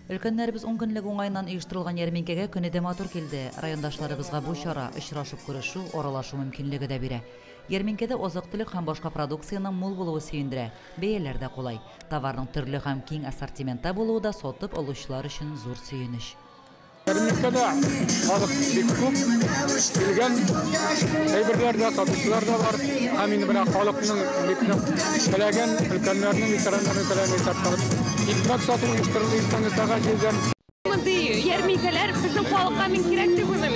Өлкөннәребез 10 көнлек уңайнан оештырылган ярминкәгә көне дә матур килде. Райондашларыбызга бу чара очрашып күрешү, аралашу мөмкинлеге дә бирә. Ярминкәдә азык-төлек һәм башка продукцияның мул булуы сөендерә. Бәяләр дә кулай. Товарның төрле һәм киң ассортиментта булуы да сатып алучылар өчен зур сөенеч. Ярминкәдә халык бик күп килгән, әйберләр дә, сатучылар да бар. Һәм инде менә халыкның теләгән өлкәннәрнең ветераннарның теләген исәпләп, икмәк сату оештырылды иртәнгесәгә җилгән. Ярминкәләр безнең халыкка мин кирәк дип уйлыйм.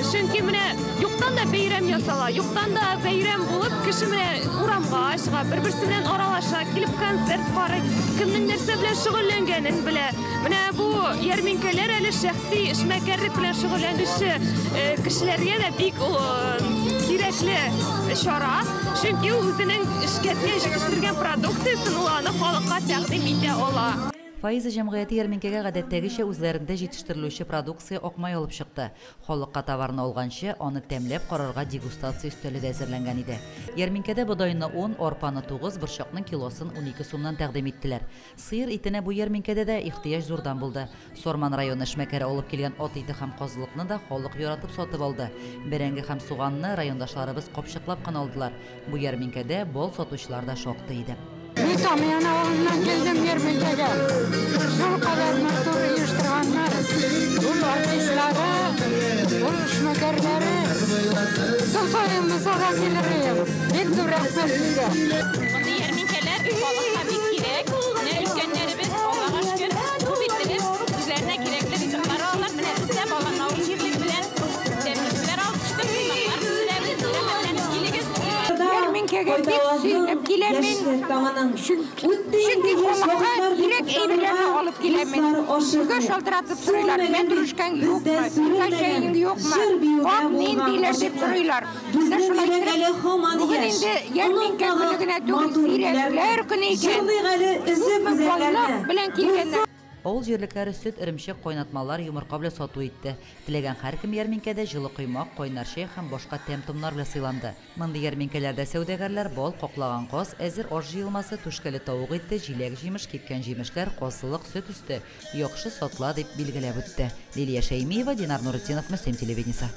Чөнки менә юктан да бәйрәм ясала, юктан да бәйрәм булып, кеше менә урамга чыга, бер-берсе белән аралаша, килеп концерт карый, кемнең нәрсә белән шөгыльләнгәнен белә. Менә бу ярминкәләр әле шәхси эшмәкәрлек белән шөгыльләнүче кешеләргә дә бик кирәкле чара. Чөнки үзенең эшкәрткән, җитештергән продукциясын ул аны халыкка тәкъдим итә ала. Файза җәмгыяте ярминкәгә гадәттәгечә үзләрендә җитештерелүче продукция акмай алып чыкты. Халыкка товарны алганчы, аны тәмләп карарга дегустация өстәле дә әзерләнгән иде. Ярминкәдә бодайны 10, арпаны 9, борчакның килосын 12 сумнан тәкъдим иттеләр. Сыер итенә бу ярминкәдә дә ихтыяҗ зурдан булды. Сорман районы эшмәкәре алып килгән ат ите һәм казылыкны да халык яратып сатып алды. Бәрәңге һәм суганны райондашларыбыз капчыклап кына алдылар. Бу ярминкәдә бал сатучылар да шактый иде. Витамин авылынан келдім ярминкәгә. Шул кадәр матур оештырганнар. Бул артистлары, бул эшмәкәрләре. Сафаем мисалга килер. Бик зур рәхмәт сезгә. Мондый ярминкәләр халыкка бик кирәк. Менә өлкәннәребез Аллага шөкер, бу биттереп үзләренә кирәкле ризыклар алалар. Менә бездә баланау җирлек белән тәмләр алып чыктык. Ярминкәгә бик сөйнәп киләм мин. Чөнки халыкка кирәк әйберләрне алып киләм мин. Безгә шалтыратып сорыйлар. Мәдрүшкәң юкмы? Кәҗәең юкмы? Кап ниндиләр дип сорыйлар. Бездә шулай бүген инде ярминкә көне генә түгел, сирәкләр көне икән. Белән килгәннәр. Авыл җирлекләре сөт, иремчек, кайнатмалар, йомырка белән сату итте. Теләгән һәркем ярминкәдә җылы коймак, кайнар чәй һәм башка тәм-томнар белән сыйланды. Мондый ярминкәләрдә сәүдәгәрләр бал, каклаган каз, әзер аш җыелмасы, түшкәле тавык ите, җиләк җимеш, кипкән җимешләр, казылык, сөт өсте, яхшы сатыла дип билгеләп үтте. Лилия Шәймиева, Динар Нурытдинов, Мөслим телевидениесе.